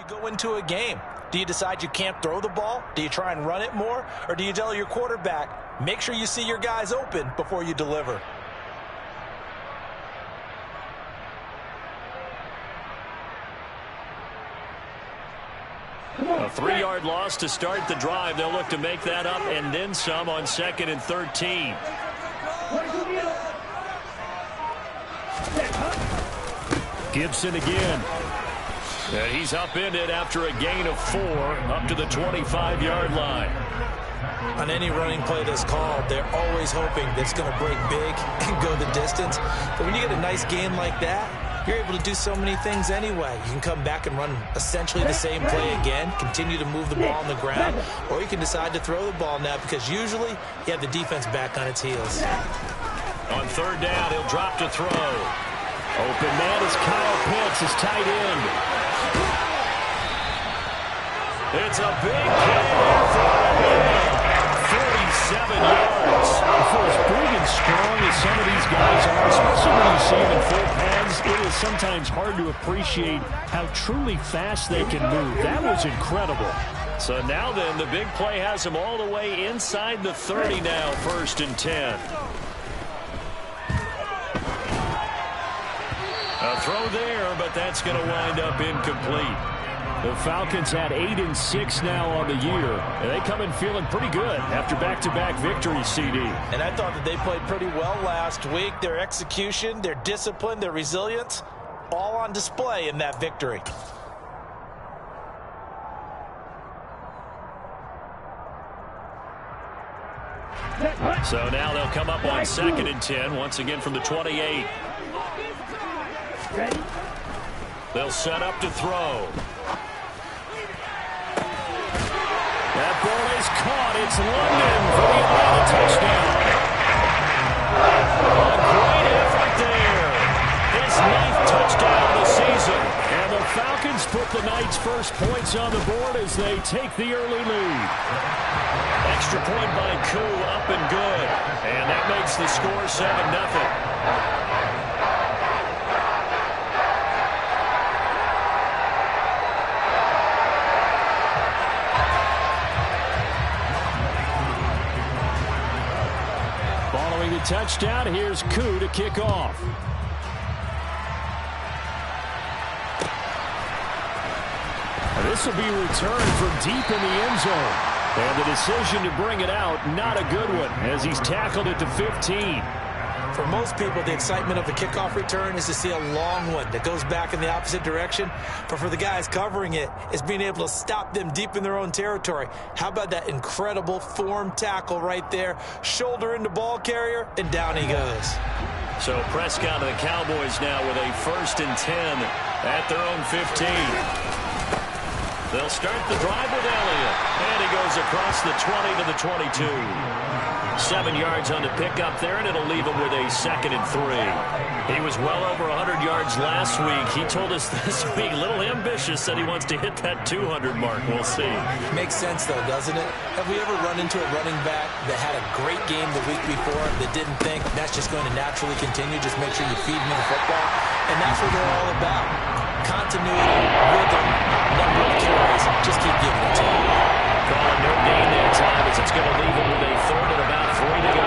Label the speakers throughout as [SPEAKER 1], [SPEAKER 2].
[SPEAKER 1] you go into a game? Do you decide you can't throw the ball? Do you try and run it more? Or do you tell your quarterback, make sure you see your guys open before you deliver?
[SPEAKER 2] A 3-yard loss to start the drive. They'll look to make that up and then some on 2nd and 13. Gibson again. And he's upended after a gain of 4 up to the 25-yard line.
[SPEAKER 1] On any running play that's called, they're always hoping that it's going to break big and go the distance. But when you get a nice gain like that, you're able to do so many things anyway. You can come back and run essentially the same play again, continue to move the ball on the ground, or you can decide to throw the ball now because usually you have the defense back on its heels.
[SPEAKER 2] On 3rd down, he'll drop to throw. Open man is Kyle Pitts, his tight end. It's a big play. 47 yards.
[SPEAKER 3] For as big and strong as some of these guys are, especially when you see them in full pads, it is sometimes hard to appreciate how truly fast they can move. That was incredible.
[SPEAKER 2] So now then, the big play has him all the way inside the 30 now, 1st and 10. A throw there, but that's going to wind up incomplete.
[SPEAKER 3] The Falcons had 8-6 now on the year, and they come in feeling pretty good after back-to-back victories, CD.
[SPEAKER 1] And I thought that they played pretty well last week. Their execution, their discipline, their resilience, all on display in that victory.
[SPEAKER 2] So now they'll come up on 2nd and 10, once again from the 28. They'll set up to throw.
[SPEAKER 3] That ball is caught. It's London for the Atlanta touchdown.
[SPEAKER 2] A great effort there. His 9th touchdown of the season.
[SPEAKER 3] And the Falcons put the Knights' first points on the board as they take the early lead.
[SPEAKER 2] Extra point by Koo, up and good. And that makes the score 7-0.
[SPEAKER 3] Touchdown. Here's Koo to kick off. This will be returned from deep in the end zone. And the decision to bring it out, not a good one, as he's tackled at the 15.
[SPEAKER 1] For most people, the excitement of the kickoff return is to see a long one that goes back in the opposite direction. But for the guys covering it, it's being able to stop them deep in their own territory. How about that incredible form tackle right there? Shoulder into ball carrier, and down he goes.
[SPEAKER 2] So Prescott and the Cowboys now with a 1st and 10 at their own 15. They'll start the drive with Elliott. And he goes across the 20 to the 22. 7 yards on the pickup there, and it'll leave him with a 2nd and 3. He was well over 100 yards last week. He told us this week, a little ambitious, said he wants to hit that 200 mark. We'll see.
[SPEAKER 1] Makes sense, though, doesn't it? Have we ever run into a running back that had a great game the week before that didn't think that's just going to naturally continue? Just make sure you feed me the football. And that's what they're all about. Continuity, rhythm, number of carries. Just keep giving it to him.
[SPEAKER 2] Calling no gain that time as it's going to leave him with a 3rd and about 3 to go.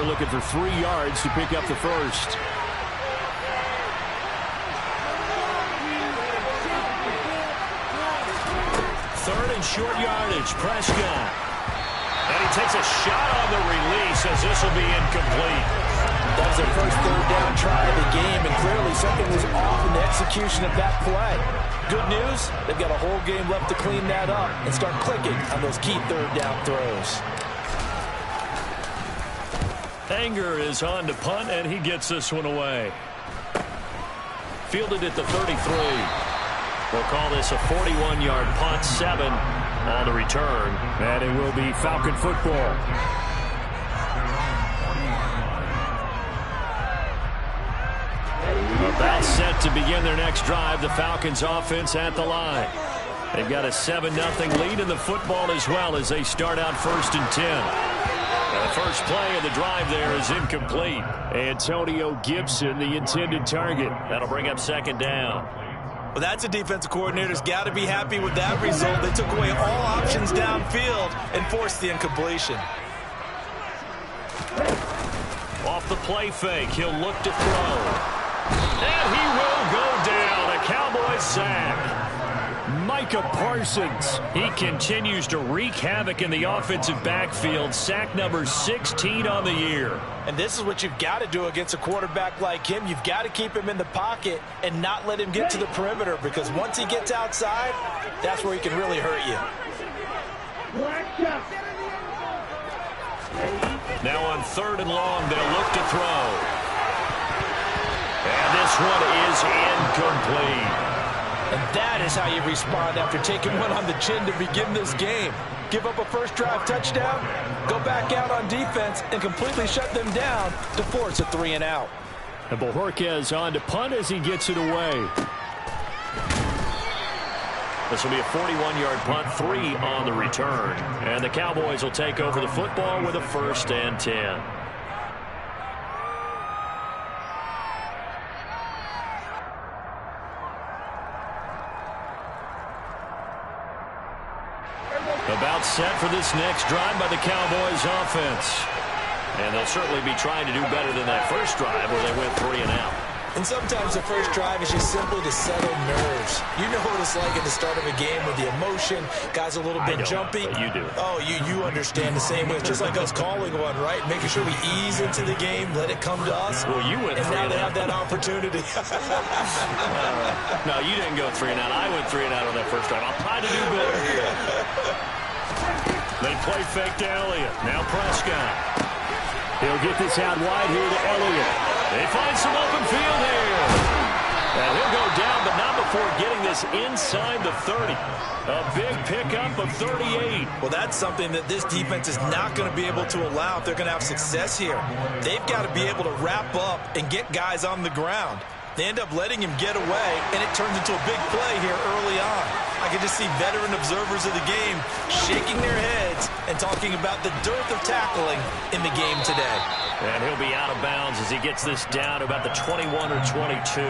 [SPEAKER 3] looking for 3 yards to pick up the first.
[SPEAKER 2] Third and short yardage, Prescott. And he takes a shot on the release as this will be incomplete.
[SPEAKER 1] That was their first third down try of the game, and clearly something was off in the execution of that play. Good news, they've got a whole game left to clean that up and start clicking on those key third down throws.
[SPEAKER 2] Anger is on to punt, and he gets this one away. Fielded at the 33. We'll call this a 41-yard punt, 7 on the return.
[SPEAKER 3] And it will be Falcon football.
[SPEAKER 2] About set to begin their next drive. The Falcons offense at the line. They've got a 7-0 lead in the football as well as they start out 1st and 10. The first play of the drive there is incomplete.
[SPEAKER 3] Antonio Gibson, the intended target.
[SPEAKER 2] That'll bring up 2nd down.
[SPEAKER 1] Well, that's a defensive coordinator's got to be happy with that result. They took away all options downfield and forced the incompletion.
[SPEAKER 2] Off the play fake, he'll look to throw. And he will go down. A Cowboys sack.
[SPEAKER 3] Micah Parsons.
[SPEAKER 2] He continues to wreak havoc in the offensive backfield. Sack number 16 on the year.
[SPEAKER 1] And this is what you've got to do against a quarterback like him. You've got to keep him in the pocket and not let him get to the perimeter, because once he gets outside, that's where he can really hurt you.
[SPEAKER 2] Now on 3rd and long, they'll look to throw. And this one is incomplete.
[SPEAKER 1] And that is how you respond after taking one on the chin to begin this game. Give up a first drive touchdown, go back out on defense, and completely shut them down to force a 3-and-out.
[SPEAKER 3] And Bojorquez on to punt as he gets it away.
[SPEAKER 2] This will be a 41-yard punt, 3 on the return. And the Cowboys will take over the football with a 1st and 10. About set for this next drive by the Cowboys offense. And they'll certainly be trying to do better than that first drive where they went 3-and-out.
[SPEAKER 1] And sometimes the first drive is just simply to settle nerves. You know what it's like at the start of a game with the emotion. Guys a little bit jumpy.
[SPEAKER 2] But you do.
[SPEAKER 1] Oh, you understand the same way. It's just like us calling one, right? Making sure we ease into the game, let it come to us.
[SPEAKER 2] Well, you went 3-and-out.
[SPEAKER 1] And now they have that opportunity.
[SPEAKER 2] No, you didn't go 3-and-out. I went 3-and-out on that first drive. I'll try to do better here. They play fake to Elliott. Now Prescott.
[SPEAKER 3] He'll get this out wide here to Elliott.
[SPEAKER 2] They find some open field here. And he'll go down, but not before getting this inside the 30. A big pickup of 38.
[SPEAKER 1] Well, that's something that this defense is not going to be able to allow if they're going to have success here. They've got to be able to wrap up and get guys on the ground. They end up letting him get away, and it turns into a big play here early on. I can just see veteran observers of the game shaking their heads and talking about the dearth of tackling in the game today.
[SPEAKER 2] And he'll be out of bounds as he gets this down to about the 21 or 22.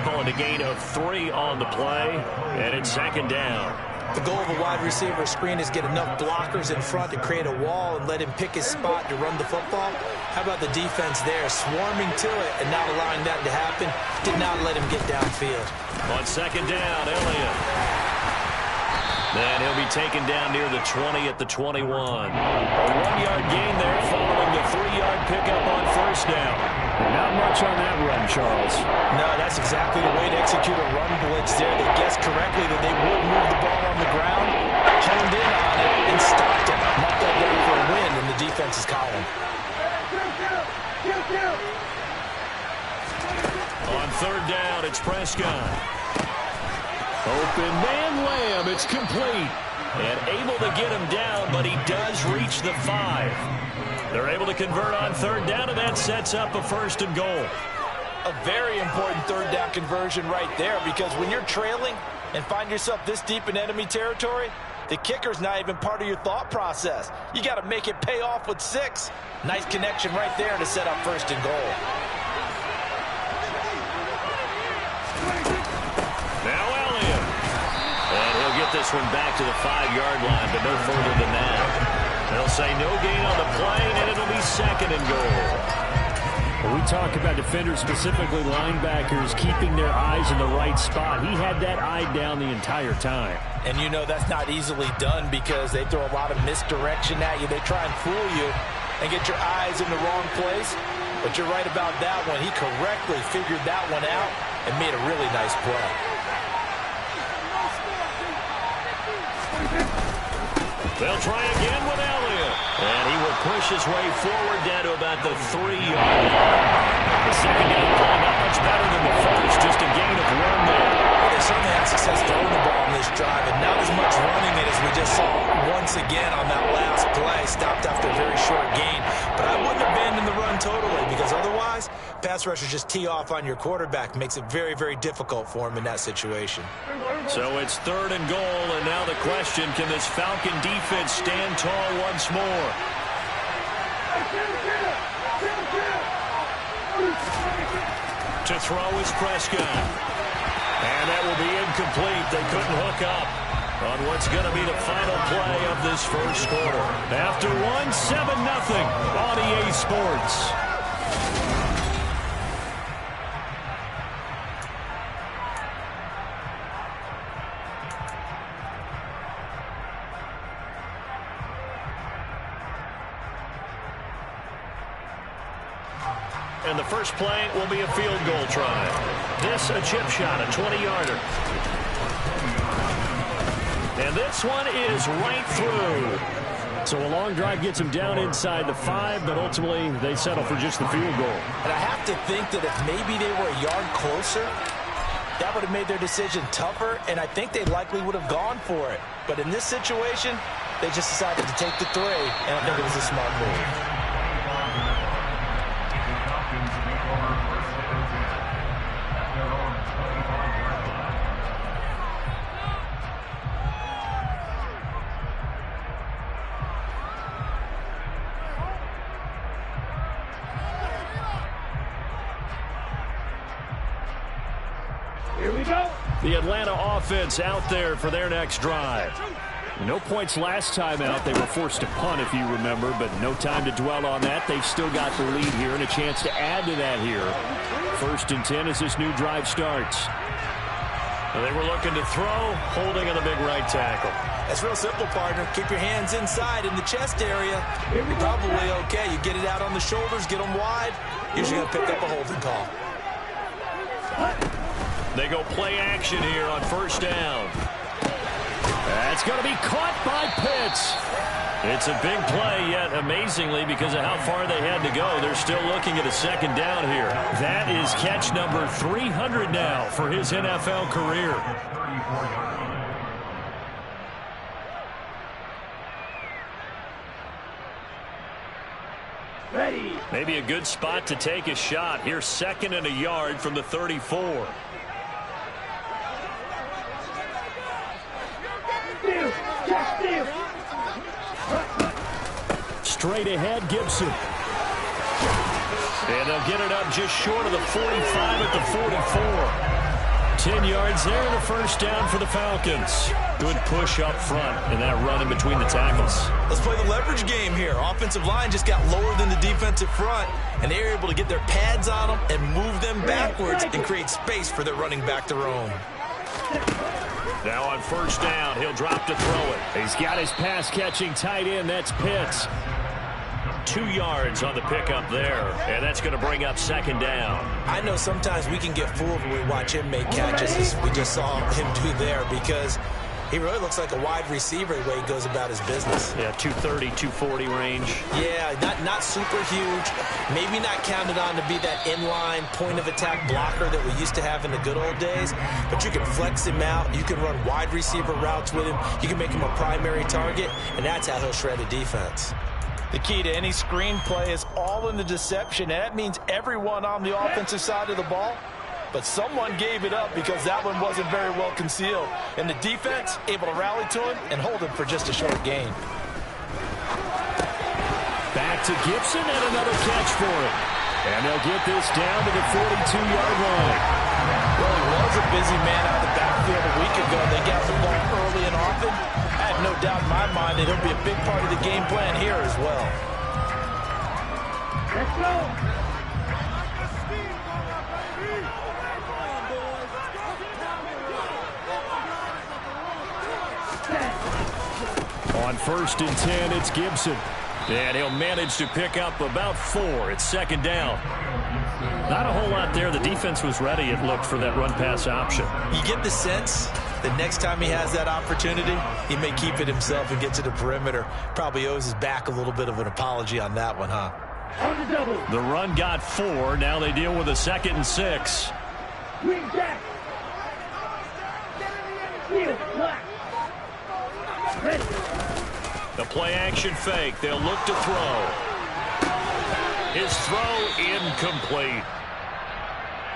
[SPEAKER 2] Calling a gain of 3 on the play, and it's 2nd down.
[SPEAKER 1] The goal of a wide receiver screen is get enough blockers in front to create a wall and let him pick his spot to run the football. How about the defense there, swarming to it and not allowing that to happen? Did not let him get downfield.
[SPEAKER 2] On 2nd down, Elliott. Then he'll be taken down near the 20 at the 21. A 1-yard gain there following the 3-yard pickup on 1st down.
[SPEAKER 3] Not much on that run, Charles.
[SPEAKER 1] No, that's exactly the way to execute a run blitz there. They guessed correctly that they would move the ball on the ground, honed in on it, and stopped it. Marked that down for a win in the defense's column.
[SPEAKER 2] On 3rd down, it's Prescott.
[SPEAKER 3] Open man Lamb, it's complete.
[SPEAKER 2] And able to get him down, but he does reach the 5. They're able to convert on 3rd down, and that sets up a 1st and goal.
[SPEAKER 1] A very important 3rd down conversion right there, because when you're trailing and find yourself this deep in enemy territory, the kicker's not even part of your thought process. You got to make it pay off with 6. Nice connection right there to set up 1st and goal.
[SPEAKER 2] Now Elliott. And he'll get this one back to the 5-yard line, but no further than that. They'll say no gain on the play, and it'll be 2nd and goal.
[SPEAKER 3] When we talk about defenders, specifically linebackers, keeping their eyes in the right spot. He had that eye down the entire time.
[SPEAKER 1] And you know that's not easily done because they throw a lot of misdirection at you. They try and fool you and get your eyes in the wrong place. But you're right about that one. He correctly figured that one out and made a really nice play.
[SPEAKER 2] They'll try again with Elliott. And he will push his way forward down to about the 3-yard line. The second down play not much better than the first, just a gain of 1 there.
[SPEAKER 1] They certainly had success throwing the ball on this drive, and not as much running it as we just saw once again on that last play. Stopped after a very short gain. But I wouldn't abandon the run totally because otherwise, pass rushers just tee off on your quarterback. Makes it very, very difficult for him in that situation.
[SPEAKER 2] So it's 3rd and goal, and now the question, can this Falcon defense stand tall once more? To throw is Prescott. And that will be incomplete. They couldn't hook up on what's going to be the final play of this first quarter. After 7-0 on EA Sports. And the first play will be a field goal try. This a chip shot, a 20-yarder. And this one is right through.
[SPEAKER 3] So a long drive gets him down inside the 5, but ultimately they settle for just the field goal.
[SPEAKER 1] And I have to think that if maybe they were a yard closer, that would have made their decision tougher, and I think they likely would have gone for it. But in this situation, they just decided to take the 3, and I think it was a smart move.
[SPEAKER 3] The Atlanta offense out there for their next drive. No points last time out. They were forced to punt, if you remember, but no time to dwell on that. They've still got the lead here and a chance to add to that here. 1st and 10 as this new drive starts.
[SPEAKER 2] And they were looking to throw, holding on the big right tackle.
[SPEAKER 1] That's real simple, partner. Keep your hands inside in the chest area. You're probably okay. You get it out on the shoulders, get them wide. Usually going to pick up a holding call.
[SPEAKER 2] They go play action here on 1st down.
[SPEAKER 3] That's going to be caught by Pitts.
[SPEAKER 2] It's a big play, yet amazingly, because of how far they had to go, they're still looking at a 2nd down here.
[SPEAKER 3] That is catch number 300 now for his NFL career.
[SPEAKER 2] Ready. Maybe a good spot to take a shot. Here's 2nd and a yard from the 34.
[SPEAKER 3] Straight ahead, Gibson.
[SPEAKER 2] And they'll get it up just short of the 45 at the 44. 10 yards there and a 1st down for the Falcons. Good push up front and that run in between the tackles.
[SPEAKER 1] Let's play the leverage game here. Offensive line just got lower than the defensive front, and they were able to get their pads on them and move them backwards and create space for their running back to roam.
[SPEAKER 2] Now on 1st down, he'll drop to throw it.
[SPEAKER 3] He's got his pass-catching tight end. That's Pitts.
[SPEAKER 2] 2 yards on the pickup there, and that's going to bring up 2nd down.
[SPEAKER 1] I know sometimes we can get fooled when we watch him make catches, as we just saw him do there, because he really looks like a wide receiver the way he goes about his business.
[SPEAKER 2] Yeah, 230, 240 range.
[SPEAKER 1] Yeah, not super huge. Maybe not counted on to be that inline point-of-attack blocker that we used to have in the good old days, but you can flex him out. You can run wide receiver routes with him. You can make him a primary target, and that's how he'll shred a defense. The key to any screen play is all in the deception, and that means everyone on the offensive side of the ball. But someone gave it up because that one wasn't very well concealed. And the defense able to rally to him and hold him for just a short gain.
[SPEAKER 3] Back to Gibson and another catch for him. And they'll get this down to the 42-yard line.
[SPEAKER 1] Well, he was a busy man out of the backfield a week ago. They got the ball early and often. That I have no doubt in my mind that he'll be a big part of the game plan here as well.
[SPEAKER 4] Let's go.
[SPEAKER 3] On 1st and 10, it's Gibson. And he'll manage to pick up about 4. It's 2nd down. Not a whole lot there. The defense was ready, it looked, for that run-pass option.
[SPEAKER 1] You get the sense that next time he has that opportunity, he may keep it himself and get to the perimeter. Probably owes his back a little bit of an apology on that one, huh?
[SPEAKER 3] The run got 4. Now they deal with a 2nd and 6.
[SPEAKER 4] Green jack. Steel, black. Ready.
[SPEAKER 3] The play-action fake. They'll look to throw. His throw incomplete.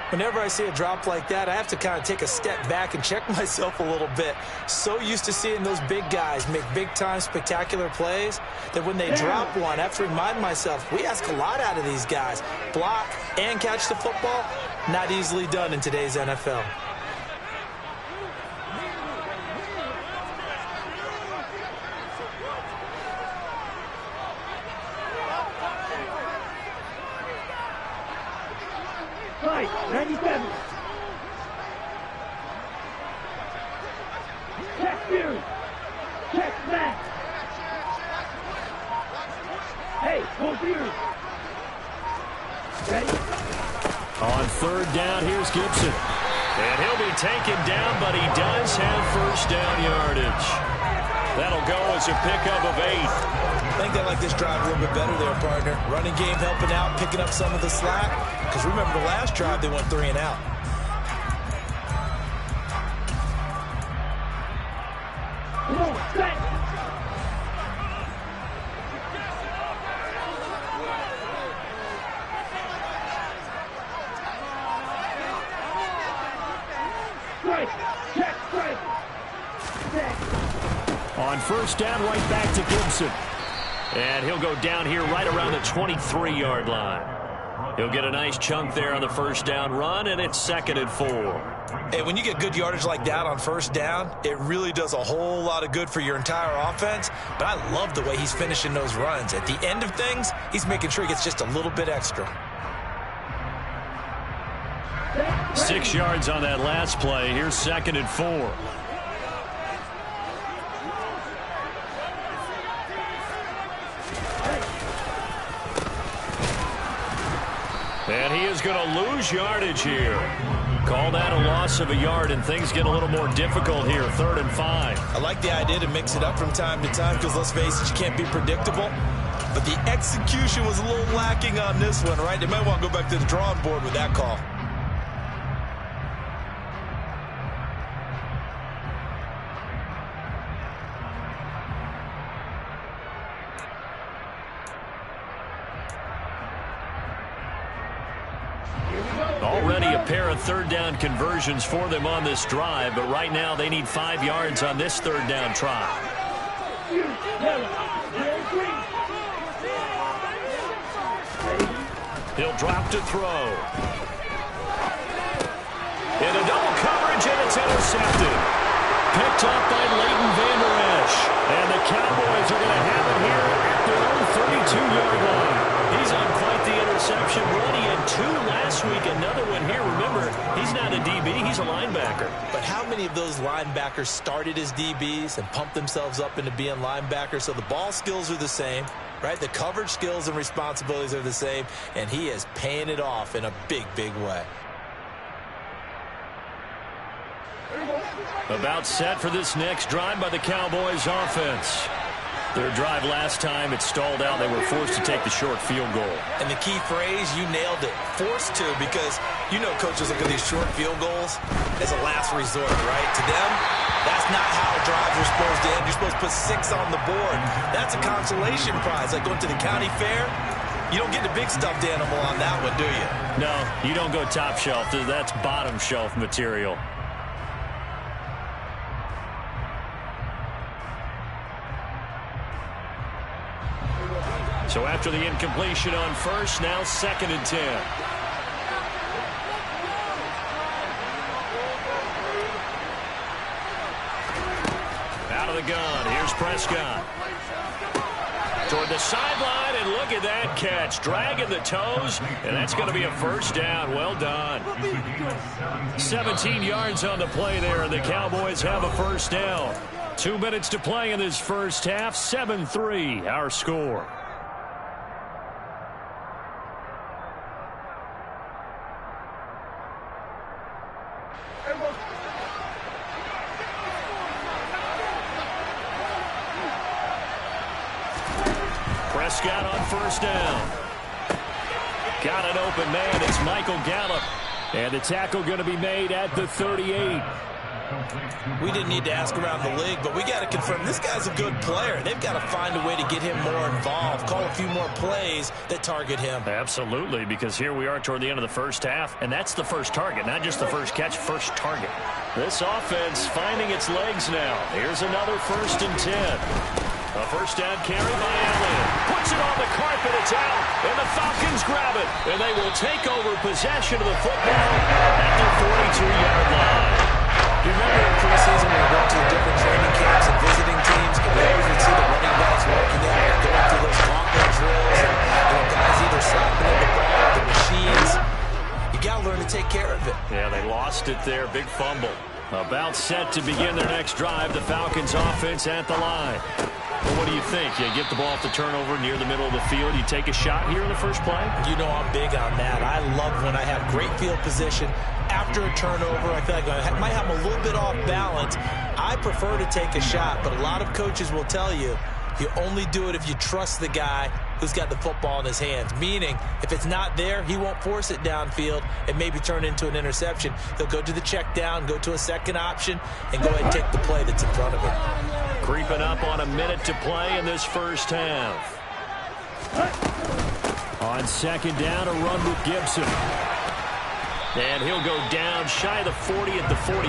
[SPEAKER 1] Whenever I see a drop like that, I have to kind of take a step back and check myself a little bit. So used to seeing those big guys make big-time spectacular plays that when they drop one, I have to remind myself, we ask a lot out of these guys. Block and catch the football, not easily done in today's NFL.
[SPEAKER 4] Fight, 97. Check Fury. Check Matt. Hey, go Fury. Ready?
[SPEAKER 3] On 3rd down, here's Gibson. And he'll be taken down, but he does have 1st down yardage. That'll go as a pickup of 8.
[SPEAKER 1] I think they like this drive a little bit better there, partner. Running game helping out, picking up some of the slack. Because remember the last drive, they went 3 and out.
[SPEAKER 4] Come on, set. Strike. Check strike. Set.
[SPEAKER 3] On 1st down, right back to Gibson. And he'll go down here right around the 23-yard line. He'll get a nice chunk there on the 1st down run, and it's 2nd and 4.
[SPEAKER 1] Hey, when you get good yardage like that on 1st down, it really does a whole lot of good for your entire offense. But I love the way he's finishing those runs. At the end of things, he's making sure he gets just a little bit extra.
[SPEAKER 3] 6 yards on that last play. Here's 2nd and 4. And he is going to lose yardage here. Call that a loss of a yard, and things get a little more difficult here. 3rd and 5.
[SPEAKER 1] I like the idea to mix it up from time to time because, let's face it, you can't be predictable. But the execution was a little lacking on this one, right? They might want to go back to the drawing board with that call.
[SPEAKER 3] Already a pair of 3rd down conversions for them on this drive, but right now they need 5 yards on this 3rd down try. He'll drop to throw. In a double coverage, and it's intercepted. Picked up by Leighton Vander Esch. And the Cowboys are going to have it here at their own 32-yard line. He's on quite the interception run. He had 2 last week, another one here. Remember, he's not a DB, he's a linebacker.
[SPEAKER 1] But how many of those linebackers started as DBs and pumped themselves up into being linebackers? So the ball skills are the same, right? The coverage skills and responsibilities are the same, and he is paying it off in a big, big way.
[SPEAKER 3] About set for this next drive by the Cowboys offense. Their drive last time, it stalled out. They were forced to take the short field goal.
[SPEAKER 1] And the key phrase, you nailed it, forced to, because you know coaches look at these short field goals as a last resort, right? To them, that's not how drives are supposed to end. You're supposed to put 6 on the board. That's a consolation prize, like going to the county fair. You don't get the big stuffed animal on that one, do you?
[SPEAKER 3] No, you don't go top shelf. That's bottom shelf material. So after the incompletion on first, now 2nd and 10. Out of
[SPEAKER 2] of the gun. Here's Prescott. Toward the sideline, and look at that catch. Dragging the toes, and that's going to be a first down. Well done. 17 yards on the play there, and the Cowboys have a first down. 2 minutes to play in this first half. 7-3, our score. Prescott on first down. Got an open man. It's Michael Gallup. And the tackle going to be made at the 38.
[SPEAKER 1] We didn't need to ask around the league, but we got to confirm this guy's a good player. They've got to find a way to get him more involved, call a few more plays that target him.
[SPEAKER 2] Absolutely, because here we are toward the end of the first half, and that's the first target, not just the first catch, first target. This offense finding its legs now. Here's another 1st and 10. A first down carry by Elliott. Puts it on the carpet. It's out. And the Falcons grab it. And they will take over possession of the football at their 42-yard line.
[SPEAKER 1] You remember in preseason when we went to the different training camps and visiting teams, and we always would see the running backs working out and going through those gauntlet drills, and guys either slapping at the ball or the machines. You got to learn to take care of it.
[SPEAKER 2] Yeah, they lost it there. Big fumble. About set to begin their next drive. The Falcons offense at the line. Well, what do you think? You get the ball off the turnover near the middle of the field. You take a shot here in the first play?
[SPEAKER 1] You know I'm big on that. I love when I have great field position. After a turnover, I feel like I might have a little bit off balance. I prefer to take a shot, but a lot of coaches will tell you, you only do it if you trust the guy who's got the football in his hands. Meaning, if it's not there, he won't force it downfield and maybe turn into an interception. He'll go to the check down, go to a second option, and go ahead and take the play that's in front of him.
[SPEAKER 2] Creeping up on a minute to play in this first half.
[SPEAKER 3] On second down, a run with Gibson.
[SPEAKER 2] And he'll go down shy of the 40 at the 41.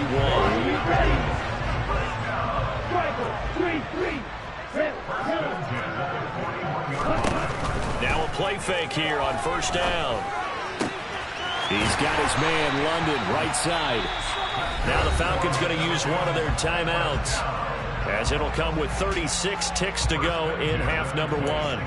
[SPEAKER 2] Now a play fake here on first down.
[SPEAKER 3] He's got his man, London, right side.
[SPEAKER 2] Now the Falcons going to use one of their timeouts, as it'll come with 36 ticks to go in half number 1.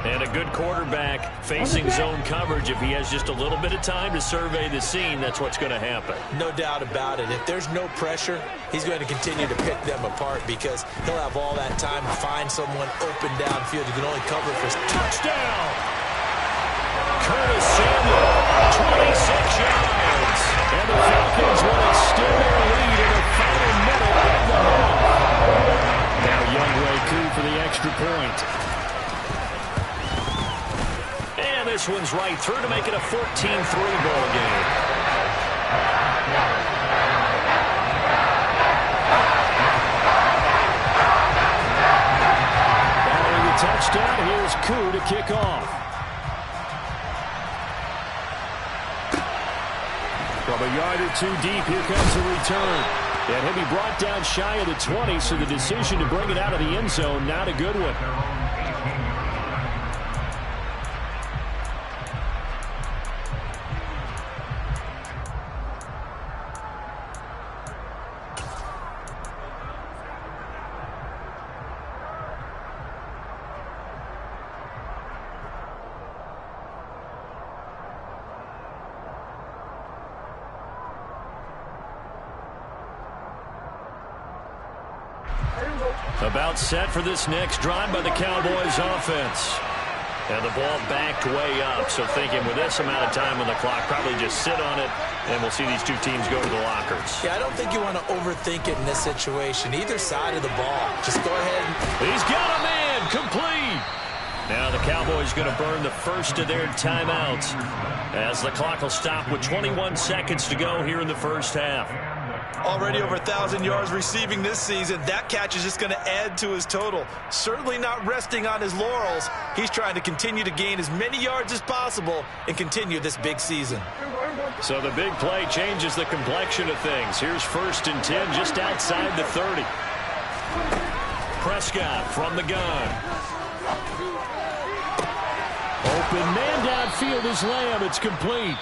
[SPEAKER 2] And a good quarterback facing zone coverage. If he has just a little bit of time to survey the scene, that's what's going to happen.
[SPEAKER 1] No doubt about it. If there's no pressure, he's going to continue to pick them apart because he'll have all that time to find someone open downfield. He can only cover for
[SPEAKER 2] touchdown. Curtis Samuel, 26 yards. And the Falcons will extend their lead in the final minute of the half.
[SPEAKER 3] Now Younghoe Koo for the extra point.
[SPEAKER 2] And this one's right through to make it a 14-3 ball game.
[SPEAKER 3] Following the touchdown, here's Koo to kick off. From a yard or two deep, here comes the return. And he'll be brought down shy of the 20, so the decision to bring it out of the end zone, not a good one.
[SPEAKER 2] About set for this next drive by the Cowboys offense. And the ball backed way up, so thinking with this amount of time on the clock, probably just sit on it, and we'll see these two teams go to the lockers.
[SPEAKER 1] Yeah, I don't think you want to overthink it in this situation. Either side of the ball. Just go ahead.
[SPEAKER 2] He's got a man, complete. Now the Cowboys going to burn the first of their timeouts as the clock will stop with 21 seconds to go here in the first half.
[SPEAKER 1] Already over 1,000 yards receiving this season. That catch is just going to add to his total. Certainly not resting on his laurels. He's trying to continue to gain as many yards as possible and continue this big season.
[SPEAKER 2] So the big play changes the complexion of things. Here's 1st and 10 just outside the 30. Prescott from the gun.
[SPEAKER 3] Open man downfield is Lamb. It's complete.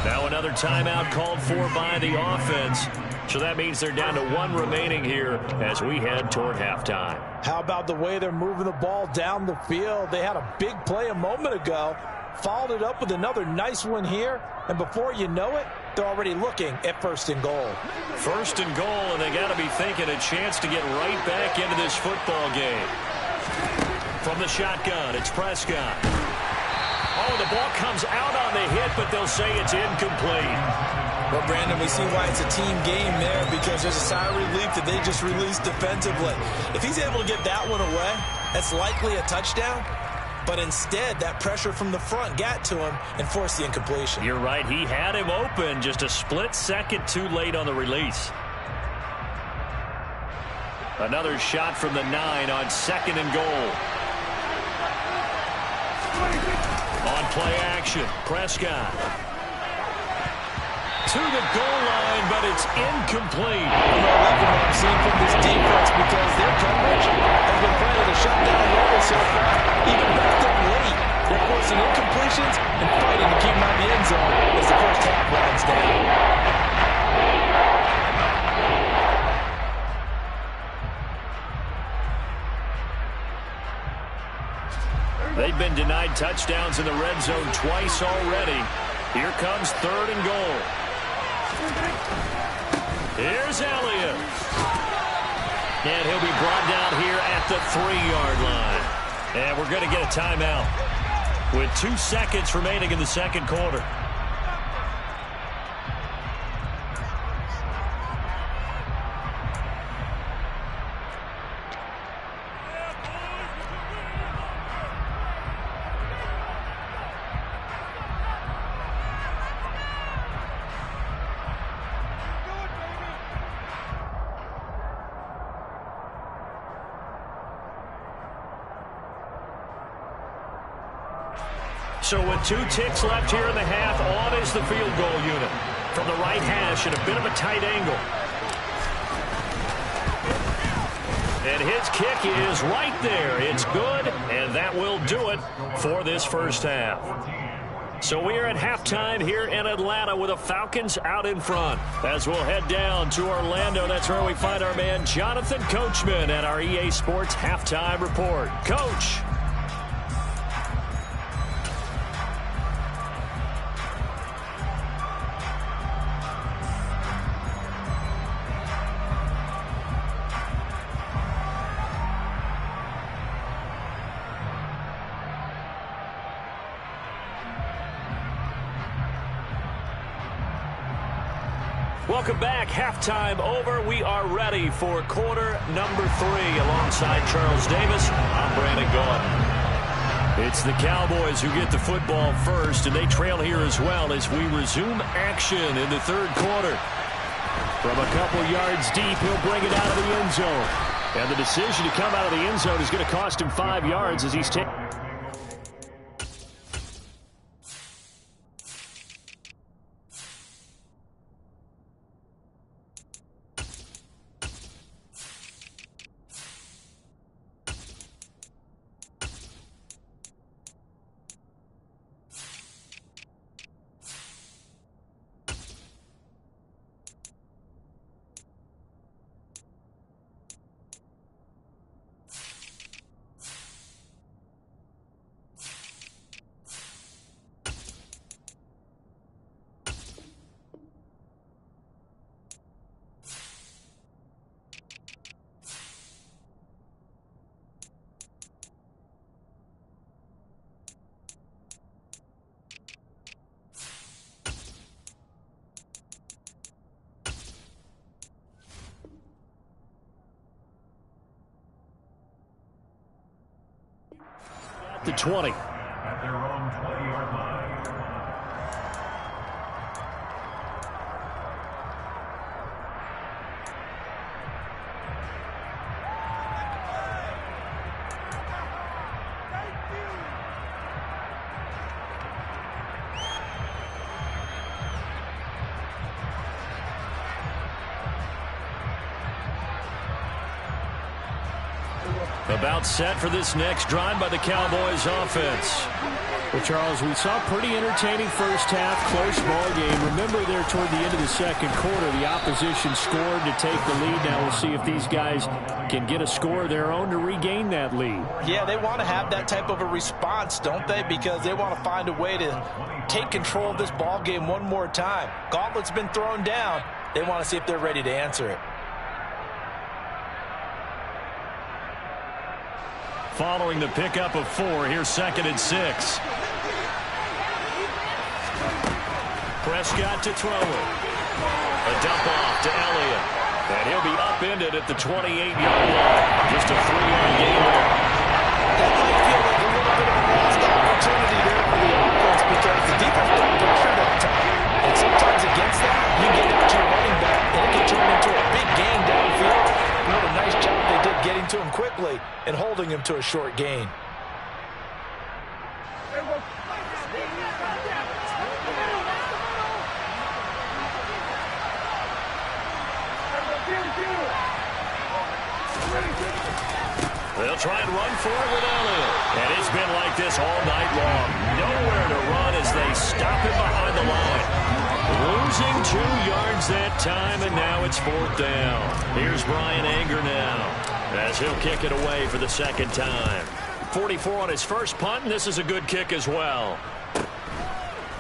[SPEAKER 2] Now another timeout called for by the offense. So that means they're down to 1 remaining here as we head toward halftime.
[SPEAKER 1] How about the way they're moving the ball down the field? They had a big play a moment ago, followed it up with another nice one here, and before you know it, they're already looking at 1st and goal.
[SPEAKER 2] 1st and goal, and they got to be thinking a chance to get right back into this football game. From the shotgun, it's Prescott. Oh, the ball comes out on the hit, but they'll say it's incomplete.
[SPEAKER 1] Well, Brandon, we see why it's a team game there, because there's a sigh of relief that they just released defensively. If he's able to get that one away, that's likely a touchdown. But instead, that pressure from the front got to him and forced the incompletion.
[SPEAKER 2] You're right. He had him open, just a split second too late on the release. Another shot from the 9 on 2nd and goal. On play action, Prescott. To the goal line, but it's incomplete.
[SPEAKER 1] I'm not liking what I'm seeing from this defense because their coverage has been playing at a shutdown level so far, even backed up late. They're forcing incompletions and fighting to keep them out of the end zone as the first half winds down.
[SPEAKER 2] They've been denied touchdowns in the red zone twice already. Here comes 3rd and goal. Here's Elliott. And he'll be brought down here at the 3-yard line. And we're going to get a timeout with 2 seconds remaining in the 2nd quarter. So with 2 ticks left here in the half, on is the field goal unit. From the right hash at a bit of a tight angle. And his kick is right there. It's good, and that will do it for this first half. So we are at halftime here in Atlanta with the Falcons out in front. As we'll head down to Orlando, that's where we find our man Jonathan Coachman at our EA Sports Halftime Report. Coach. Welcome back. Halftime over. We are ready for quarter number 3. Alongside Charles Davis, I'm Brandon Gaudin. It's the Cowboys who get the football first, and they trail here as well as we resume action in the 3rd quarter. From a couple yards deep, he'll bring it out of the end zone. And the decision to come out of the end zone is going to cost him 5 yards as he's taken. The 20.
[SPEAKER 5] At their own 20-yard line.
[SPEAKER 2] About set for this next drive by the Cowboys offense.
[SPEAKER 3] Well, Charles, we saw pretty entertaining first half, close ball game. Remember there toward the end of the second quarter, the opposition scored to take the lead. Now we'll see if these guys can get a score of their own to regain that lead.
[SPEAKER 1] Yeah, they want to have that type of a response, don't they? Because they want to find a way to take control of this ball game one more time. Gauntlet's been thrown down. They want to see if they're ready to answer it.
[SPEAKER 2] Following the pickup of 4, here's 2nd and 6. Prescott to throw it. A dump off to Elliott. And he'll be upended at the 28-yard line. Just a 3-yard gain there.
[SPEAKER 1] That might feel like a little bit of a lost opportunity there for the offense because the defense got pressured that time. And sometimes against that, you get out to your running back, and it can turn into a big gain downfield. What a nice job they did getting to him quickly and holding him to a short gain.
[SPEAKER 2] They'll try and run for it with Elliott. And it's been like this all night long. Nowhere to run as they stop him behind the line. Losing 2 yards that time, and now it's 4th down. Here's Brian Anger now as he'll kick it away for the 2nd time. 44 on his first punt, and this is a good kick as well.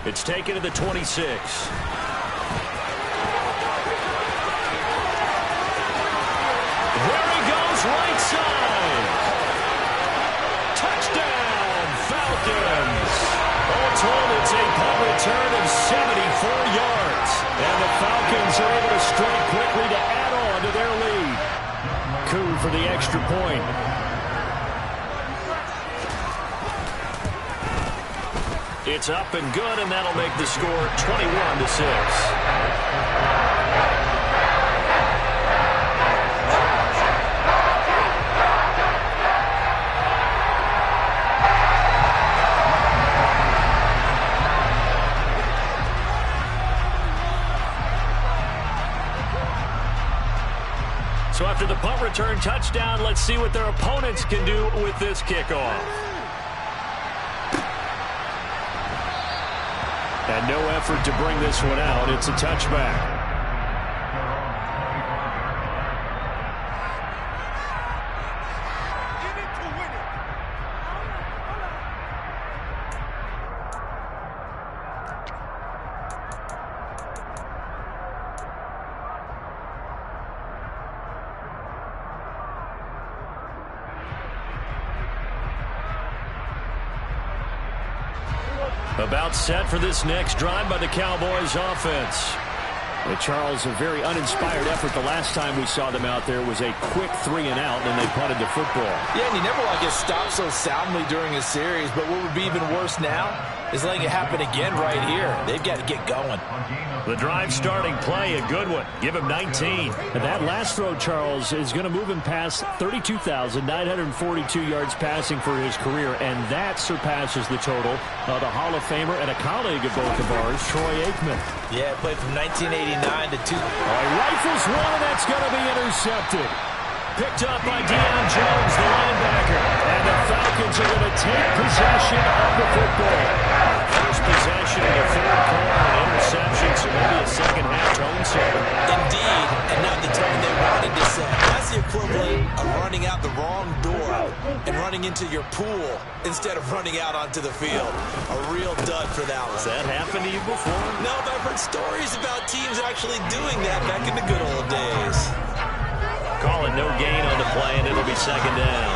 [SPEAKER 2] It's taken to the 26. Right side. Touchdown, Falcons. All told, it's a punt return of 74 yards. And the Falcons are able to strike quickly to add on to their lead. Coup for the extra point. It's up and good, and that'll make the score 21-6. So after the punt return touchdown, let's see what their opponents can do with this kickoff. And no effort to bring this one out. It's a touchback. About set for this next drive by the Cowboys offense.
[SPEAKER 3] Charles, a very uninspired effort. The last time we saw them out there was a quick 3-and-out, and they punted the football.
[SPEAKER 1] Yeah, and you never like get stopped so soundly during a series, but what would be even worse now is letting it happen again right here. They've got to get going.
[SPEAKER 2] The drive starting play, a good one. Give him 19.
[SPEAKER 3] And that last throw, Charles, is going to move him past 32,942 yards passing for his career, and that surpasses the total of the Hall of Famer and a colleague of both of ours, Troy Aikman.
[SPEAKER 1] Yeah, played from 1989 to 2.
[SPEAKER 3] Rifles one, and that's going to be intercepted.
[SPEAKER 2] Picked up by Deion Jones, the linebacker. And the Falcons are going to take possession of the football. First possession of the 3rd quarter, an interception, so maybe a second-half tone setter.
[SPEAKER 1] Indeed, and not the tone they wanted to set. That's the equivalent of running out the wrong door and running into your pool instead of running out onto the field. A real dud for that one.
[SPEAKER 2] Has that happened to you before?
[SPEAKER 1] No, but I've heard stories about teams actually doing that back in the good old days.
[SPEAKER 2] Call it no gain on the play, and it'll be 2nd down.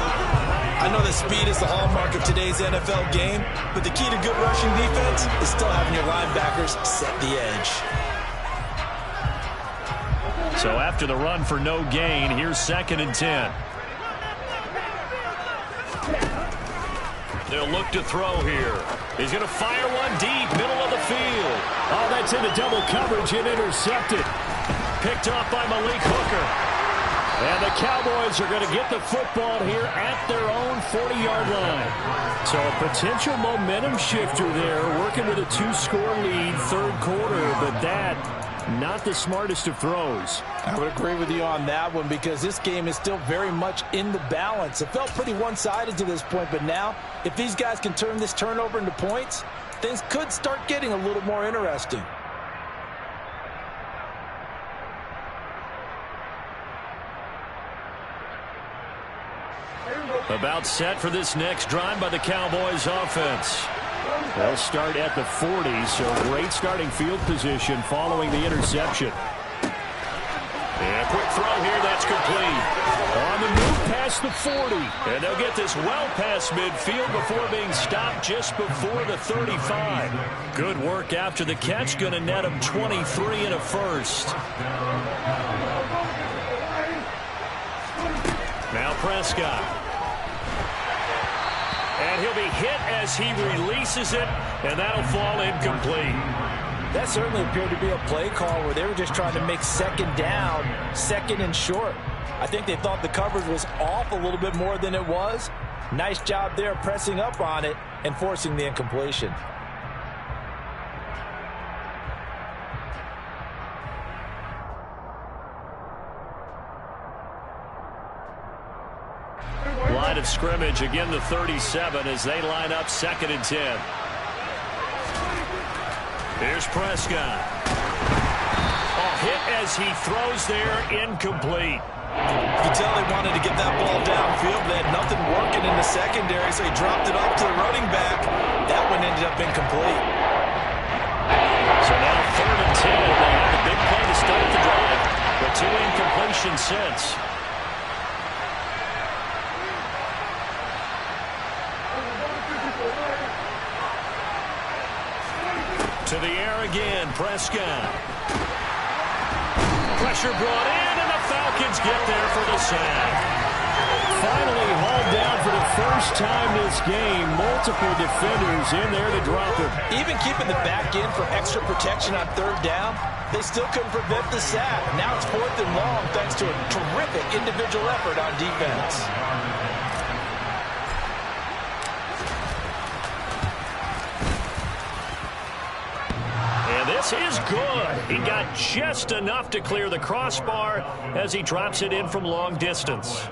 [SPEAKER 1] I know that speed is the hallmark of today's NFL game, but the key to good rushing defense is still having your linebackers set the edge.
[SPEAKER 2] So after the run for no gain, here's 2nd and 10. They'll look to throw here. He's going to fire one deep, middle of the field.
[SPEAKER 3] Oh, that's into double coverage and intercepted.
[SPEAKER 2] Picked off by Malik Hooker.
[SPEAKER 3] And the Cowboys are going to get the football here at their own 40-yard line. So a potential momentum shifter there, working with a 2-score lead, 3rd quarter, but that Not the smartest of throws.
[SPEAKER 1] I would agree with you on that one because this game is still very much in the balance. It felt pretty one-sided to this point, but now if these guys can turn this turnover into points, things could start getting a little more interesting.
[SPEAKER 2] About set for this next drive by the Cowboys offense. They'll start at the 40, so great starting field position following the interception. And a quick throw here, that's complete. On the move past the 40. And they'll get this well past midfield before being stopped just before the 35. Good work after the catch, going to net him 23 and a first. Now Prescott. And he'll be hit as he releases it, and that'll fall incomplete.
[SPEAKER 1] That certainly appeared to be a play call where they were just trying to make second down, second and short. I think they thought the coverage was off a little bit more than it was. Nice job there pressing up on it and forcing the incompletion.
[SPEAKER 2] Line of scrimmage, again the 37 as they line up 2nd and 10. Here's Prescott. A hit as he throws there, incomplete.
[SPEAKER 1] You can tell they wanted to get that ball downfield. They had nothing working in the secondary, so he dropped it off to the running back. That one ended up incomplete.
[SPEAKER 2] So now 3rd and 10. They had a big play to start the drive, but 2 incompletions since. To the air again, Prescott. Pressure brought in, and the Falcons get there for the sack. Finally hauled down for the first time this game. Multiple defenders in there to drop him.
[SPEAKER 1] Even keeping the back in for extra protection on 3rd down, they still couldn't prevent the sack. Now it's 4th and long thanks to a terrific individual effort on defense.
[SPEAKER 2] This is good. He got just enough to clear the crossbar as he drops it in from long distance.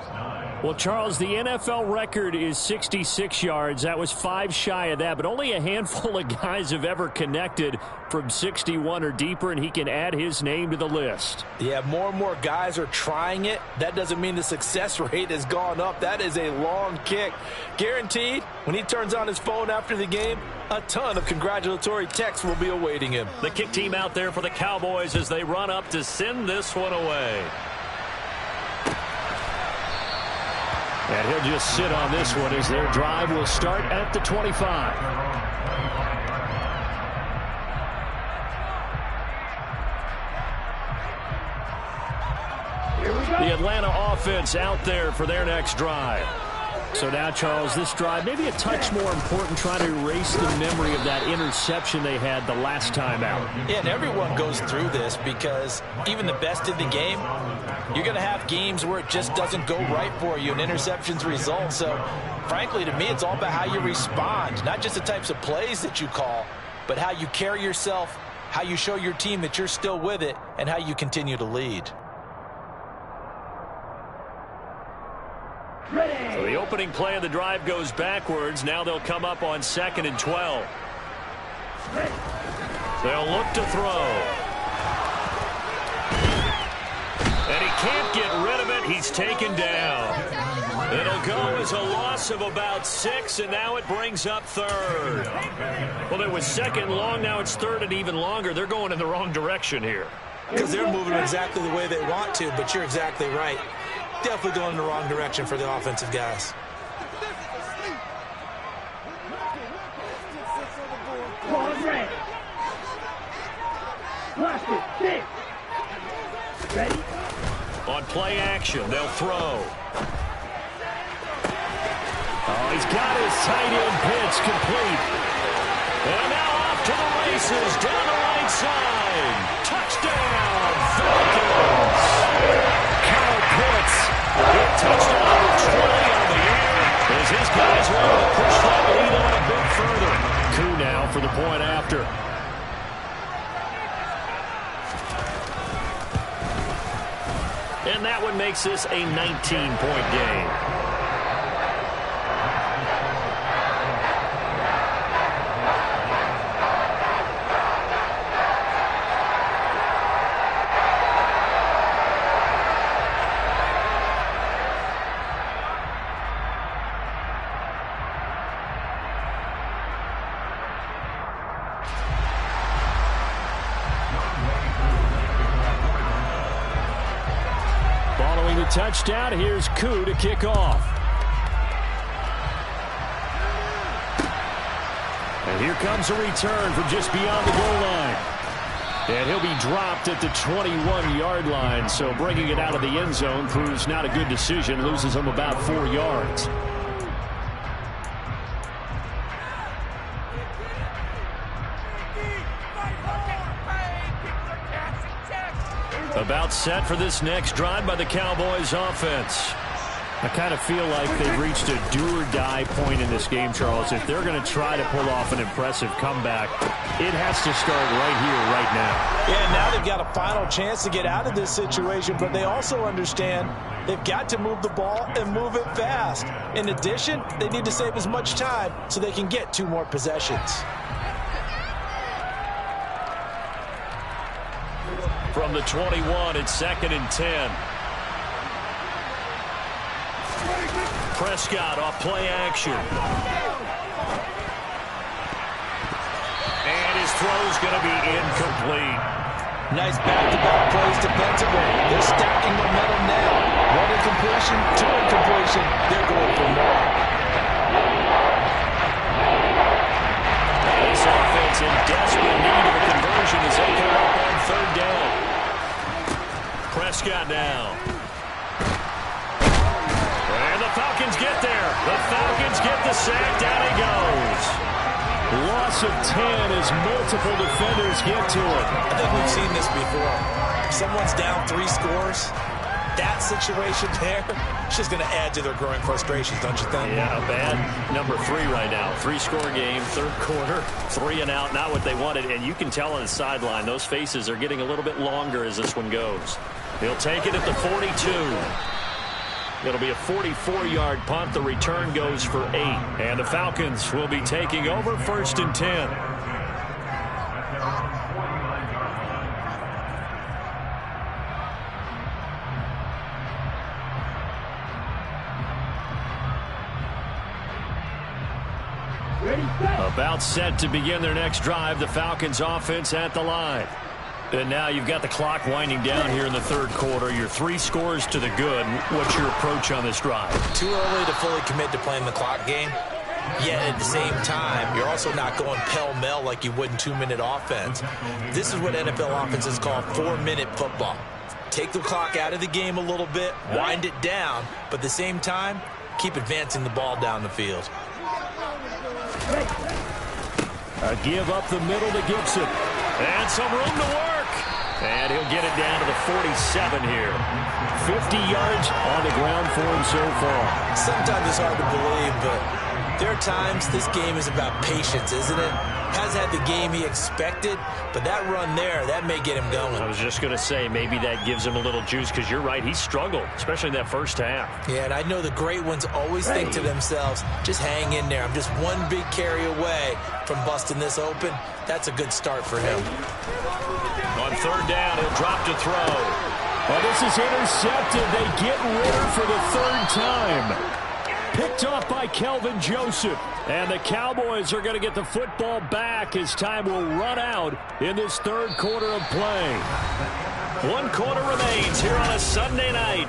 [SPEAKER 3] Well, Charles, the NFL record is 66 yards. That was 5 shy of that, but only a handful of guys have ever connected from 61 or deeper, and he can add his name to the list.
[SPEAKER 1] Yeah, more and more guys are trying it. That doesn't mean the success rate has gone up. That is a long kick. Guaranteed, when he turns on his phone after the game, a ton of congratulatory texts will be awaiting him.
[SPEAKER 2] The kick team out there for the Cowboys as they run up to send this one away.
[SPEAKER 3] And he'll just sit on this one as their drive will start at the 25.
[SPEAKER 2] The Atlanta offense out there for their next drive.
[SPEAKER 3] So now, Charles, this drive maybe a touch more important, trying to erase the memory of that interception they had the last time out.
[SPEAKER 1] Yeah, and everyone goes through this because even the best in the game, you're going to have games where it just doesn't go right for you and interceptions result. So, frankly, to me, it's all about how you respond, not just the types of plays that you call, but how you carry yourself, how you show your team that you're still with it, and how you continue to lead.
[SPEAKER 2] So the opening play of the drive goes backwards. Now they'll come up on 2nd and 12. They'll look to throw. And he can't get rid of it. He's taken down. It'll go as a loss of about 6, and now it brings up 3rd. Well, it was 2nd long. Now it's 3rd and even longer. They're going in the wrong direction here.
[SPEAKER 1] Because they're moving exactly the way they want to, but you're exactly right. Definitely going in the wrong direction for the offensive guys.
[SPEAKER 2] On play action, they'll throw.
[SPEAKER 3] Oh, he's got his tight end pitch complete.
[SPEAKER 2] And now off to the races down the right side. Touchdown, Falcons. Kyle Pitts. Good touchdown with 20 on the year as his guys are able to push that lead on a bit further.
[SPEAKER 3] Coup now for the point after.
[SPEAKER 2] And that one makes this a 19-point game.
[SPEAKER 3] Following the touchdown, here's Koo to kick off. And here comes a return from just beyond the goal line. And he'll be dropped at the 21-yard line, so bringing it out of the end zone proves not a good decision, loses him about 4 yards.
[SPEAKER 2] About set for this next drive by the Cowboys offense.
[SPEAKER 3] I kind of feel like they've reached a do-or-die point in this game, Charles. If they're going to try to pull off an impressive comeback, it has to start right here, right now.
[SPEAKER 1] Yeah, now they've got a final chance to get out of this situation, but they also understand they've got to move the ball and move it fast. In addition, they need to save as much time so they can get 2 more possessions.
[SPEAKER 2] From the 21, it's 2nd and 10. Prescott off play action. And his throw's going to be incomplete.
[SPEAKER 1] Nice back-to-back plays defensively. They're stacking momentum now. 1 incompletion, 2 incompletion. They're going for more.
[SPEAKER 2] This offense in desperate need of a conversion as they come up on 3rd down. Prescott now. And the Falcons get there. The Falcons get the sack. Down he goes.
[SPEAKER 3] Loss of 10 as multiple defenders get to it.
[SPEAKER 1] I think we've seen this before. If someone's down 3 scores, that situation there, it's just going to add to their growing frustrations, don't you think?
[SPEAKER 2] Yeah, bad number 3 right now. 3-score game, 3rd quarter, 3 and out, not what they wanted. And you can tell on the sideline, those faces are getting a little bit longer as this one goes. He'll take it at the 42. It'll be a 44-yard punt. The return goes for 8. And the Falcons will be taking over 1st and 10. About set to begin their next drive. The Falcons offense at the line. And now you've got the clock winding down here in the 3rd quarter. You're 3 scores to the good. What's your approach on this drive?
[SPEAKER 1] Too early to fully commit to playing the clock game. Yet at the same time, you're also not going pell-mell like you would in 2-minute offense. This is what NFL offenses call 4-minute football. Take the clock out of the game a little bit, wind it down, but at the same time, keep advancing the ball down the field.
[SPEAKER 3] A give up the middle to Gibson.
[SPEAKER 2] And some room to work. And he'll get it down to the 47 here.
[SPEAKER 3] 50 yards on the ground for him so far.
[SPEAKER 1] Sometimes it's hard to believe, but there are times this game is about patience, isn't it? Has had the game he expected, but that run there, that may get him going.
[SPEAKER 2] I was just going to say, maybe that gives him a little juice, because you're right, he struggled, especially in that first half.
[SPEAKER 1] Yeah, and I know the great ones always think to themselves, just hang in there. I'm just one big carry away from busting this open. That's a good start for him.
[SPEAKER 2] On 3rd down, he'll drop to throw.
[SPEAKER 3] Well, this is intercepted. They get Ritter for the 3rd time. Picked off by Kelvin Joseph. And the Cowboys are going to get the football back as time will run out in this 3rd quarter of play.
[SPEAKER 2] 1 quarter remains here on a Sunday night.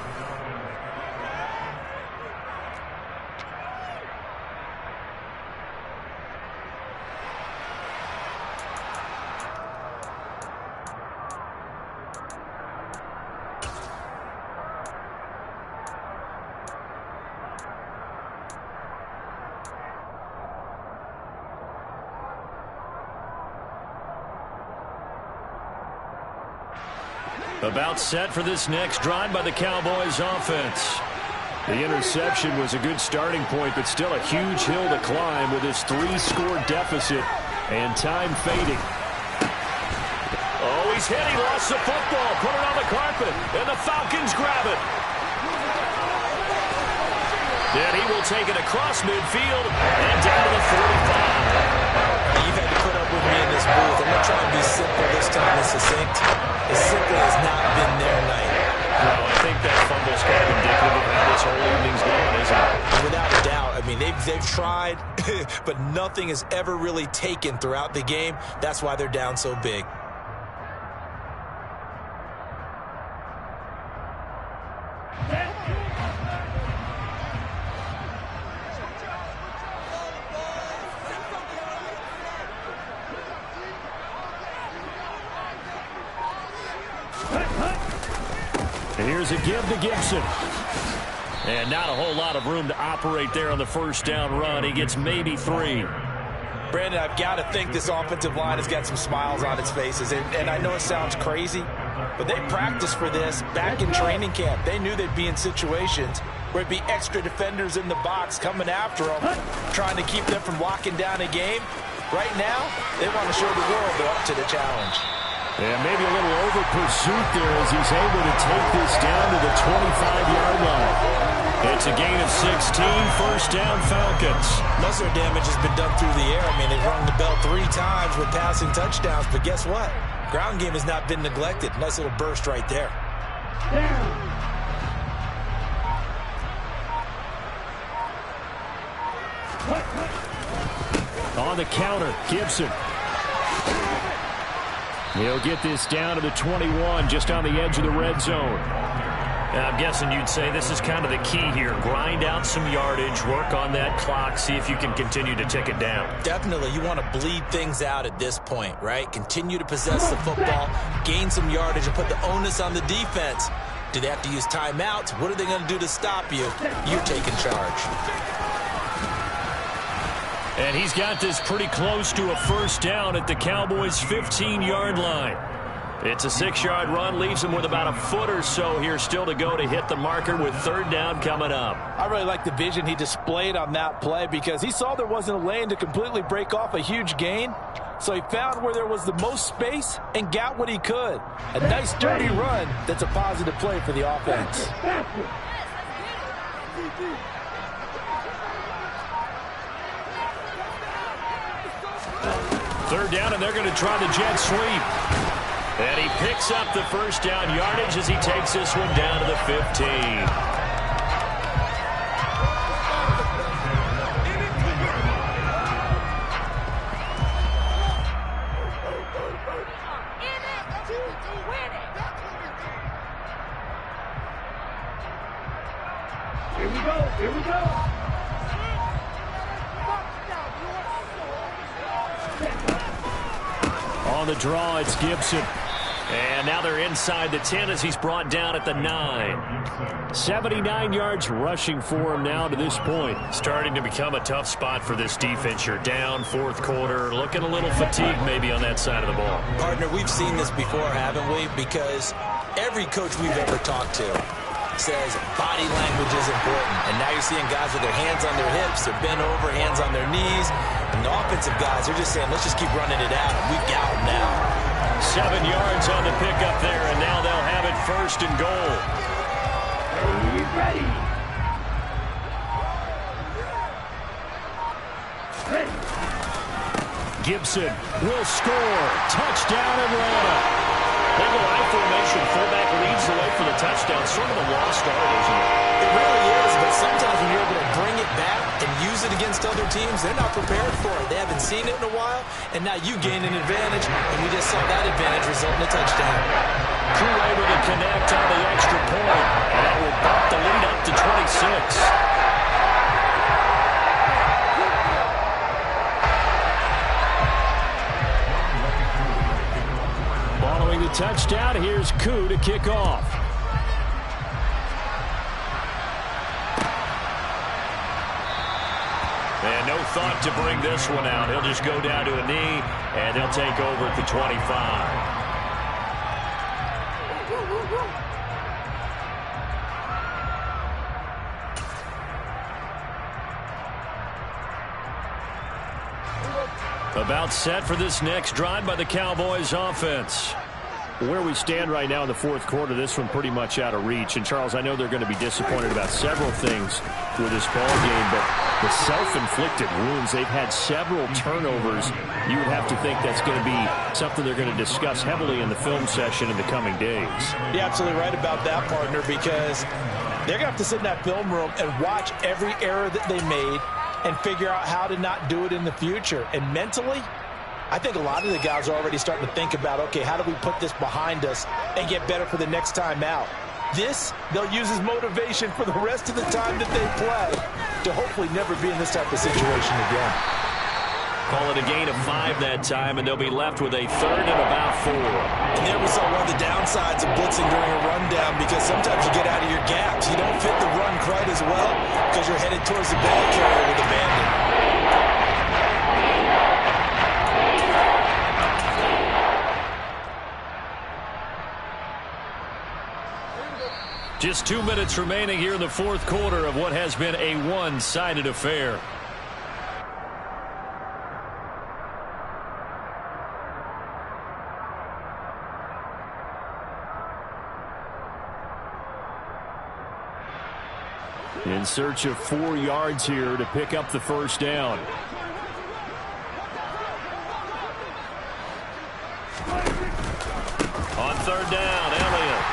[SPEAKER 2] About set for this next drive by the Cowboys offense.
[SPEAKER 3] The interception was a good starting point, but still a huge hill to climb with this 3-score deficit and time fading.
[SPEAKER 2] Oh, he's hit. He lost the football. Put it on the carpet. And the Falcons grab it. And he will take it across midfield and down to the 45.
[SPEAKER 1] You've had to put up with me in this booth. I'm going to try and be simple this time and succinct. It simply has not been their night.
[SPEAKER 2] Well, I think that fumble's kind of indicative of how this whole evening's going, isn't it?
[SPEAKER 1] Without a doubt. I mean, they've tried, but nothing has ever really taken throughout the game. That's why they're down so big.
[SPEAKER 3] Here's a give to Gibson.
[SPEAKER 2] And not a whole lot of room to operate there on the first down run. He gets maybe 3.
[SPEAKER 1] Brandon, I've got to think this offensive line has got some smiles on its faces. And I know it sounds crazy, but they practiced for this back in training camp. They knew they'd be in situations where it'd be extra defenders in the box coming after them, trying to keep them from locking down a game. Right now, they want to show the world they're up to the challenge.
[SPEAKER 3] And maybe a little over pursuit there as he's able to take this down to the 25-yard line.
[SPEAKER 2] It's a gain of 16, first down Falcons.
[SPEAKER 1] Most of their damage has been done through the air. I mean, they've rung the bell 3 times with passing touchdowns, but guess what? Ground game has not been neglected. Nice little burst right there.
[SPEAKER 3] On the counter, Gibson. He'll get this down to the 21, just on the edge of the red zone.
[SPEAKER 2] I'm guessing you'd say this is kind of the key here. Grind out some yardage, work on that clock, see if you can continue to tick it down.
[SPEAKER 1] Definitely, you want to bleed things out at this point, right? Continue to possess the football, gain some yardage, and put the onus on the defense. Do they have to use timeouts? What are they going to do to stop you? You're taking charge.
[SPEAKER 2] And he's got this pretty close to a first down at the Cowboys' 15-yard line. It's a 6-yard run, leaves him with about a foot or so here still to go to hit the marker with third down coming up.
[SPEAKER 1] I really like the vision he displayed on that play because he saw there wasn't a lane to completely break off a huge gain. So he found where there was the most space and got what he could. A nice dirty run that's a positive play for the offense.
[SPEAKER 2] Third down, and they're going to try the jet sweep. And he picks up the first down yardage as he takes this one down to the 15.
[SPEAKER 4] Here we go. Here we go.
[SPEAKER 3] On the draw, it's Gibson.
[SPEAKER 2] And now they're inside the 10 as he's brought down at the 9.
[SPEAKER 3] 79 yards rushing for him now to this point.
[SPEAKER 2] Starting to become a tough spot for this defense. You're down fourth quarter, looking a little fatigued maybe on that side of the ball.
[SPEAKER 1] Partner, we've seen this before, haven't we? Because every coach we've ever talked to says body language is important. And now you're seeing guys with their hands on their hips, they're bent over, hands on their knees. And the offensive guys, they're just saying, let's just keep running it out. We've got them now.
[SPEAKER 2] 7 yards on the pickup there, and now they'll have it first and goal.
[SPEAKER 4] Ready.
[SPEAKER 3] Gibson will score. Touchdown, Atlanta.
[SPEAKER 2] They go I formation. Fullback leads the way for the touchdown. Sort of a lost art, isn't it?
[SPEAKER 1] It really is, but sometimes when you're able to bring it back and use it against other teams, they're not prepared for it. They haven't seen it in a while, and now you gain an advantage, and we just saw that advantage result in a touchdown.
[SPEAKER 2] Crew able to connect on the extra point, and that will bump the lead up to 26.
[SPEAKER 3] Following the touchdown, here's Koo to kick off.
[SPEAKER 2] And no thought to bring this one out. He'll just go down to a knee, and they'll take over at the 25. About set for this next drive by the Cowboys offense.
[SPEAKER 3] Where we stand right now in the fourth quarter, this one pretty much out of reach. And, Charles, I know they're going to be disappointed about several things with this ball game, but the self-inflicted wounds, they've had several turnovers. You would have to think that's going to be something they're going to discuss heavily in the film session in the coming days.
[SPEAKER 1] You're absolutely right about that, partner, because they're going to have to sit in that film room and watch every error that they made and figure out how to not do it in the future. And mentally, I think a lot of the guys are already starting to think about, okay, how do we put this behind us and get better for the next time out? This, they'll use as motivation for the rest of the time that they play to hopefully never be in this type of situation again.
[SPEAKER 2] Call it a gain of 5 that time, and they'll be left with a third and about 4.
[SPEAKER 1] And there we saw one of the downsides of blitzing during a rundown, because sometimes you get out of your gaps. You don't fit the run quite as well because you're headed towards the ball carrier with abandon.
[SPEAKER 2] Just 2 minutes remaining here in the fourth quarter of what has been a one-sided affair.
[SPEAKER 3] In search of 4 yards here to pick up the first down.
[SPEAKER 2] On third down, Elliott.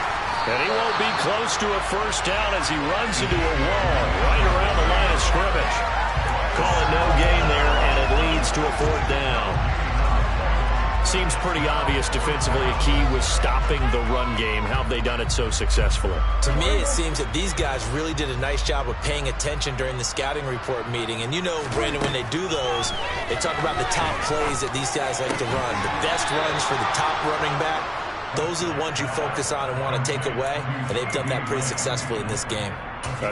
[SPEAKER 2] And he won't be close to a first down as he runs into a wall right around the line of scrimmage. Call it no gain there, and it leads to a fourth down. Seems pretty obvious defensively a key was stopping the run game. How have they done it so successfully?
[SPEAKER 1] To me, it seems that these guys really did a nice job of paying attention during the scouting report meeting. And you know, Brandon, when they do those, they talk about the top plays that these guys like to run. The best runs for the top running back. Those are the ones you focus on and want to take away, and they've done that pretty successfully in this game.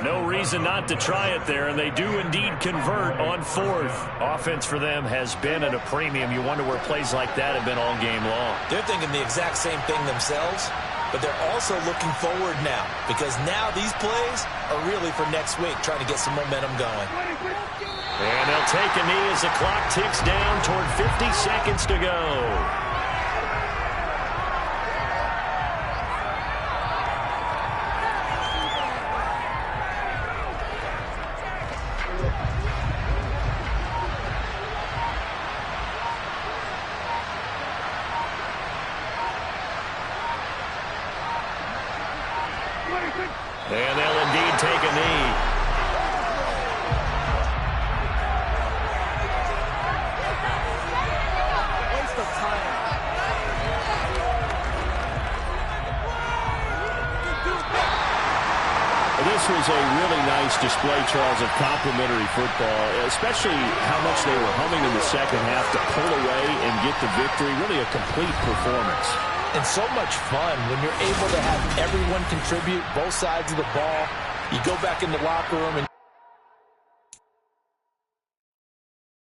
[SPEAKER 2] No reason not to try it there, and they do indeed convert on fourth. Offense for them has been at a premium. You wonder where plays like that have been all game long.
[SPEAKER 1] They're thinking the exact same thing themselves, but they're also looking forward now, because now these plays are really for next week, trying to get some momentum going.
[SPEAKER 2] And they'll take a knee as the clock ticks down toward 50 seconds to go. And they'll indeed take a knee.
[SPEAKER 6] Waste of time.
[SPEAKER 3] This was a really nice display, Charles, of complimentary football, especially how much they were humming in the second half to pull away and get the victory. Really a complete performance.
[SPEAKER 1] And so much fun when you're able to have everyone contribute, both sides of the ball. You go back in the locker room and